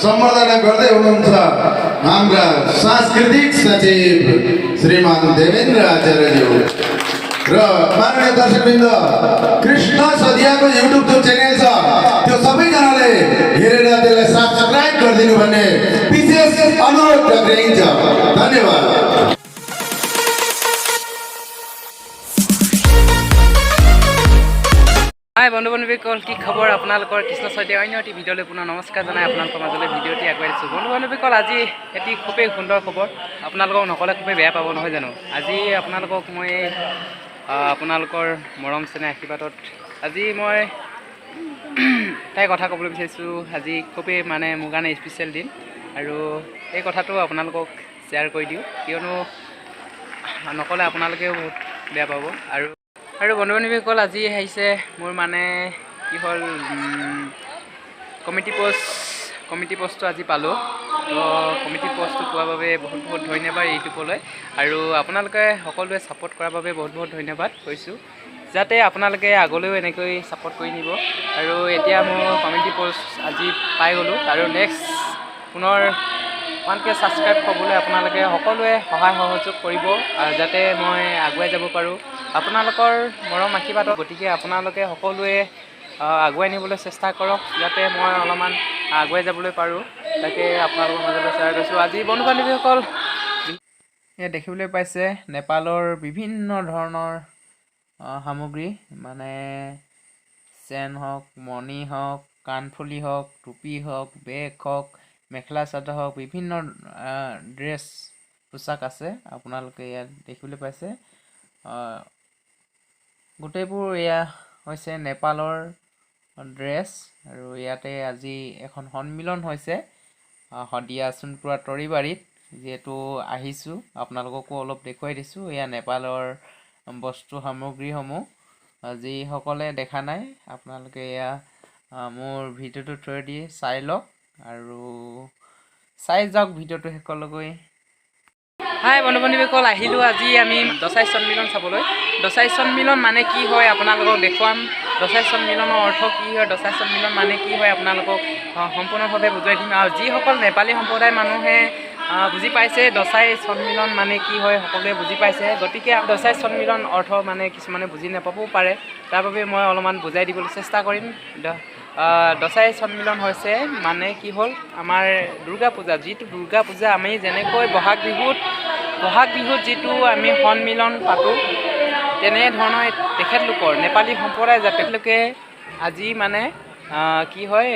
सम्बर्धना गर्दै हुनुहुन्छ हाम्रा सांस्कृतिक सचिव श्रीमान देवेन्द्र आचार्यज्यू र माननीय दर्शकवृन्द कृष्ण सदियाको युट्युब जो च्यानल छ त्यो सबैजनाले हेरेर त्यसलाई सब्स्क्राइब गरिदिनु भन्ने विशेष अनुरोध गरिन्छ। धन्यवाद। हाय बंधु बान्धवीসকল কি খবৰ আপোনালোকৰ কৃষ্ণ সদিয়া অন্য এটি ভিডিঅ'লৈ পুনৰ নমস্কাৰ জনাই আপোনালোকৰ মাজলৈ ভিডিঅ'টি আগুৱাই দিছোঁ। বন্ধু বান্ধৱীসকল আজি এটি খুবেই সুন্দৰ খবৰ আপোনালোকক নকলে খুবেই বেয়া পাব নহয় জানো। আজি আপোনালোকক মই আপোনালোকৰ মৰম চেনেহ আশীৰ্বাদত আজি মই তাই কথা ক'বলৈ বিচাৰিছোঁ। আজি খুবেই মানে মোৰ কাৰণে স্পেচিয়েল দিন আৰু এই কথাটো আপোনালোকক শ্বেয়াৰ কৰি দিওঁ, কিয়নো নকলে আপোনালোকেও বহুত বেয়া পাব। আৰু বন্ধু বান্ধৱীসকল আজি আহিছে মোৰ মানে কি হ'ল কমিটি পষ্টটো আজি পালোঁ। তো কমিটি পষ্টটো পোৱাৰ বাবে বহুত বহুত ধন্যবাদ ইউটিউবলৈ, আৰু আপোনালোকে সকলোৱে ছাপোৰ্ট কৰাৰ বাবে বহুত বহুত ধন্যবাদ কৈছোঁ, যাতে আপোনালোকে আগলৈও এনেকৈ ছাপোৰ্ট কৰি নিব। আৰু এতিয়া মোৰ কমিটি পষ্ট আজি পাই গ'লোঁ, আৰু নেক্সট পুনৰ 1K ছাবস্ক্ৰাইব হ'বলৈ আপোনালোকে সকলোৱে সহায় সহযোগ কৰিব যাতে মই আগুৱাই যাব পাৰোঁ আপোনালোকৰ মৰম আশীৰ্বাদত। গতিকে আপোনালোকে সকলোৱে আগুৱাই নিবলৈ চেষ্টা কৰক যাতে মই অলপমান আগুৱাই যাবলৈ পাৰোঁ, তাকে আপোনালোকৰ মাজলৈ শ্বেয়াৰ কৰিছোঁ। আজি বন্ধু বান্ধৱীসকল ইয়াত দেখিবলৈ পাইছে নেপালৰ বিভিন্ন ধৰণৰ সামগ্ৰী, মানে চেন হওক, মণি হওক, কাণফুলি হওক, টুপি হওক, বেগ হওক, মেখেলা চাদৰ হওক, বিভিন্ন ড্ৰেছ পোচাক আছে আপোনালোকে ইয়াত দেখিবলৈ পাইছে। গোটেইবোৰ এয়া হৈছে নেপালৰ ড্ৰেছ, আৰু ইয়াতে আজি এখন সন্মিলন হৈছে শদিয়া সোণপুৰা তৰিবাৰীত, যিহেতু আহিছোঁ আপোনালোককো অলপ দেখুৱাই দিছোঁ। এয়া নেপালৰ বস্তু সামগ্ৰীসমূহ যিসকলে দেখা নাই আপোনালোকে এয়া মোৰ ভিডিঅ'টো থৈ দি চাই লওক আৰু চাই যাওক ভিডিঅ'টো শেষলৈকৈ। হাই বন্ধু বান্ধৱীসকল, আহিলোঁ আজি আমি দছাই সন্মিলন চাবলৈ। দছাই সন্মিলন মানে কি হয় আপোনালোকক দেখুৱাম। দছাই সন্মিলনৰ অৰ্থ কি হয়, দছাই সন্মিলন মানে কি হয় আপোনালোকক সম্পূৰ্ণভাৱে বুজাই দিম। আৰু যিসকল নেপালী সম্প্ৰদায়ৰ মানুহে বুজি পাইছে দছাই সন্মিলন মানে কি হয়, সকলোৱে বুজি পাইছে, গতিকে দছাই সন্মিলন অৰ্থ মানে কিছুমানে বুজি নাপাবও পাৰে, তাৰ বাবে মই অলপমান বুজাই দিবলৈ চেষ্টা কৰিম। দছাই সন্মিলন হৈছে মানে কি হ'ল আমাৰ দুৰ্গা পূজা, যিটো দুৰ্গা পূজা আমি যেনেকৈ বহাগ বিহুত যিটো আমি সন্মিলন পাতোঁ, তেনেধৰণৰ তেখেতলোকৰ নেপালী সম্প্ৰদায় তেখেতলোকে আজি মানে কি হয়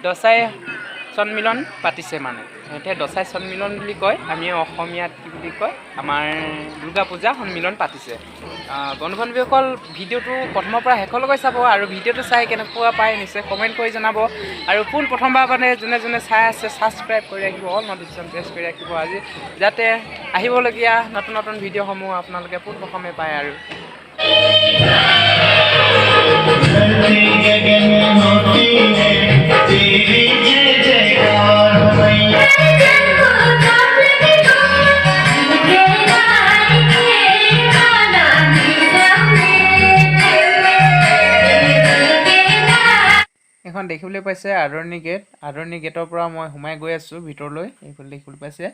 দছাই সন্মিলন পাতিছে, মানে এতিয়া দছাই সন্মিলন বুলি কয়, আমি অসমীয়াত কি বুলি কয় আমাৰ দুৰ্গা পূজা সন্মিলন পাতিছে। বন্ধু বান্ধৱীসকল ভিডিঅ'টো প্ৰথমৰ পৰা শেষলৈকে চাব, আৰু ভিডিঅ'টো চাই কেনেকুৱা পায় নিশ্চয় কমেণ্ট কৰি জনাব, আৰু পোন প্ৰথমবাৰ মানে যোনে যোনে চাই আছে ছাবস্ক্ৰাইব কৰি ৰাখিব, অল নটিফিকেশ্যন প্ৰেছ কৰি ৰাখিব আজি, যাতে আহিবলগীয়া নতুন নতুন ভিডিঅ'সমূহ আপোনালোকে পোন প্ৰথমে পায়। আৰু এখন দেখিবলৈ পাইছে আদৰণি গেটৰ পৰা মই সোমাই গৈ আছোঁ ভিতৰলৈ, এইফালে দেখিবলৈ পাইছে,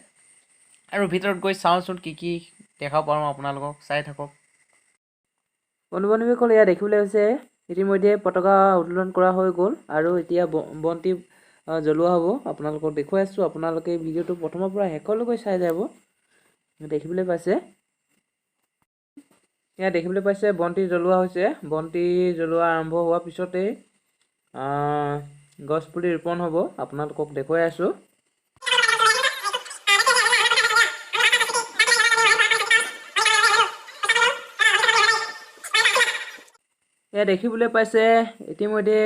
আৰু ভিতৰত গৈ চাওঁচোন কি কি দেখা পাওঁ আপোনালোকক, চাই থাকক। বন্ধু বান্ধৱীসকল এয়া দেখিবলৈ হৈছে ইতিমধ্যে পতাকা উত্তোলন কৰা হৈ গ'ল, আৰু এতিয়া বন্তি জ্বলোৱা হ'ব। আপোনালোকক দেখুৱাই আছোঁ, আপোনালোকে ভিডিঅ'টো প্ৰথমৰ পৰা শেষলৈকে চাই যাব। দেখিবলৈ পাইছে এয়া দেখিবলৈ পাইছে বন্তি জ্বলোৱা হৈছে। বন্তি জ্বলোৱা আৰম্ভ হোৱাৰ পিছতেই গছ পুলি ৰোপণ হ'ব, আপোনালোকক দেখুৱাই আছোঁ। এয়া দেখিবলৈ পাইছে ইতিমধ্যে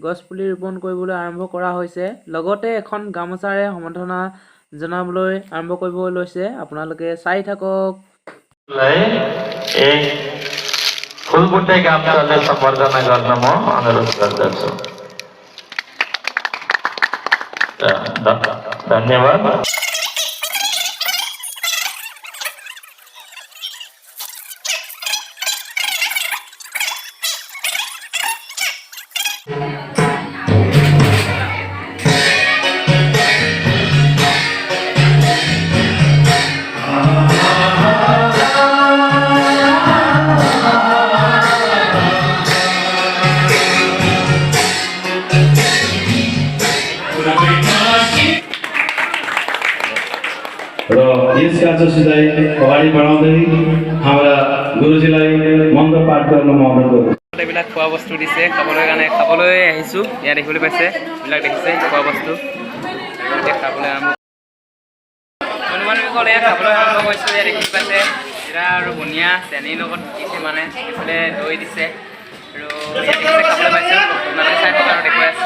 গছ পুলি ৰোপণ কৰিবলৈ আৰম্ভ কৰা হৈছে, লগতে এখন গামোচাৰে সম্বৰ্ধনা জনাবলৈ আৰম্ভ কৰিব লৈছে, আপোনালোকে চাই থাকক। फुलबुट्टे गामसाले सम्बर्धना गर्न म अनुरोध गर्दछु। धन्यवाद। र यस कार्यसूचीलाई अगाडि बढाउँदै हाम्रा गुरुजीलाई मन्त्र पाठ गर्न म अनुरोध गर्छु। এইবিলাক খোৱা বস্তু দিছে খাবলৈ কাৰণে খাবলৈ আহিছোঁ। ইয়াত দেখিবলৈ পাইছে এইবিলাক দেখিছে খোৱা বস্তু আৰু এতিয়া খাবলৈ আৰম্ভ হনুমানসকলে ইয়াত খাবলৈ আৰম্ভ কৰিছোঁ। ইয়াত দেখি পাইছে জিৰা আৰু বুনিয়া চেনীৰ লগত দিছে মানে এইফালে দৈ দিছে আৰু ইয়াত দেখিছে খাবলৈ পাইছোঁ। আপোনালোকে চাই থকা আৰু দেখুৱাই আছে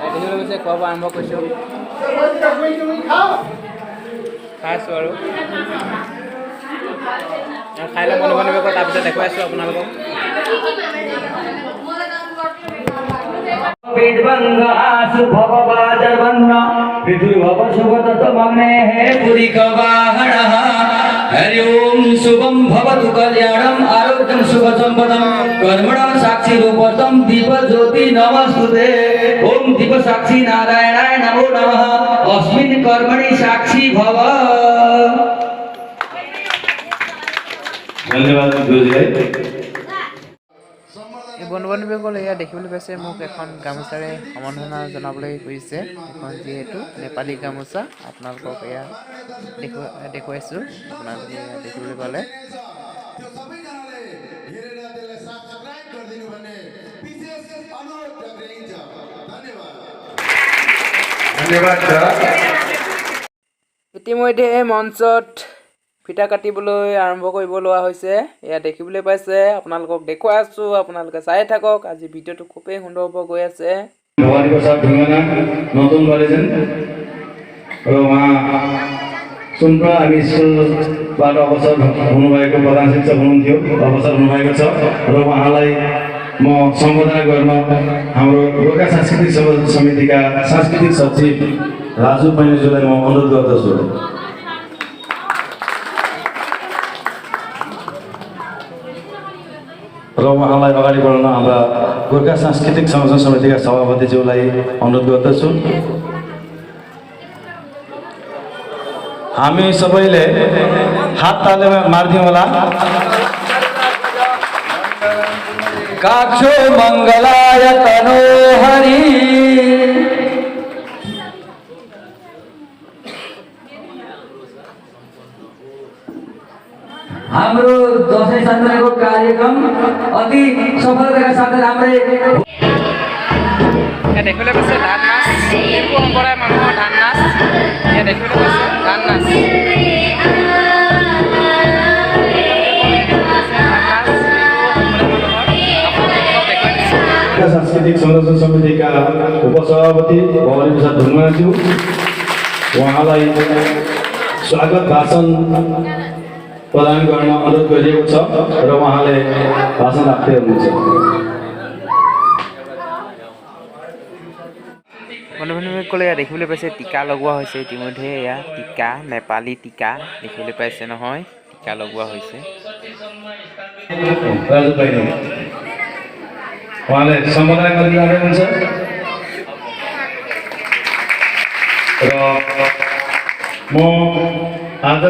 দেখিবলৈ গৈছে খোৱা বোৱা আৰম্ভ কৰিছোঁ। খাই আছোঁ আৰু খাই লওক বন্ধু তাৰপিছত দেখুৱাই আছোঁ আপোনালোকক। हरि ओम शुभम भवतु कल्याणम आरोग्यम शुभ संपदम कर्मणम साक्षी रूपतम दीप ज्योति नमस्तुते ओम दीप साक्षी नारायणाय नमो नमः अस्मिन् कर्मणि साक्षी भव। धन्यवाद गुरुजी। এই বন্ধু বান্ধৱীসকলে ইয়াত দেখিবলৈ পাইছে মোক এখন গামোচাৰে সম্বৰ্ধনা জনাবলৈ কৈছে। এখন যিহেতু নেপালী গামোচা আপোনালোকক এয়া দেখুৱাইছোঁ। আপোনালোকে ইয়াত দেখিবলৈ পালে ইতিমধ্যে মঞ্চত ফিটা কাটিবলৈ আৰম্ভ কৰিব লোৱা হৈছে। এয়া দেখিবলৈ পাইছে আপোনালোকক দেখুৱাই আছোঁ। আপোনালোকে চাই থাকক। আজি ভিডিঅ'টো খুবেই সুন্দৰ হ'ব গৈ আছে। भवानी प्रसाद ढुङ्गाना नतुन कलेजन र उहाँ सुनप्रा हामी स्कुलबाट अवसर हुनुभएको प्रधान शिक्षक हुनुहुन्थ्यो, अवसर हुनुभएको छ र उहाँलाई म सम्बोधना गर्न हाम्रो गोर्खा सांस्कृतिक समितिका सांस्कृतिक सचिव राजु पैनेजुलाई म अनुरोध गर्दछु र उहाँलाई अगाडि बढाउन हाम्रा गोर्खा सांस्कृतिक संरक्षण समितिका सभापतिज्यूलाई अनुरोध गर्दछु। हामी सबैले हात तालीमा मारिदिउँ होला। काक्षो मङ्गलाय तनोहरि हाम्रो दसैँ सन्तानको कार्यक्रम अति सफलताका साथ राम्रै ইয়াত দেখিবলৈ পাইছে ধান নাচ শিল্প সম্প্ৰদায়ৰ মানুহৰ ধান নাচ ইয়াত দেখিবলৈ পাইছে ধান নাচ सांस्कृतिक संरक्षण समितिका उपसभापति भवानी प्रसाद ढुङ्गाज्यू उहाँलाई स्वागत भाषण प्रदान गर्न अनुरोध गरिएको छ र उहाँले भाषण राख्दै हुनुहुन्छ। বন্ধু বান্ধৱীসকলে ইয়াত দেখিবলৈ পাইছে টিকা লগোৱা হৈছে। ইতিমধ্যে এয়া টিকা নেপালী টিকা দেখিবলৈ পাইছে নহয় টিকা লগোৱা হৈছে। उहाँले सम्बोधन गरिरहनु हुन्छ र म आज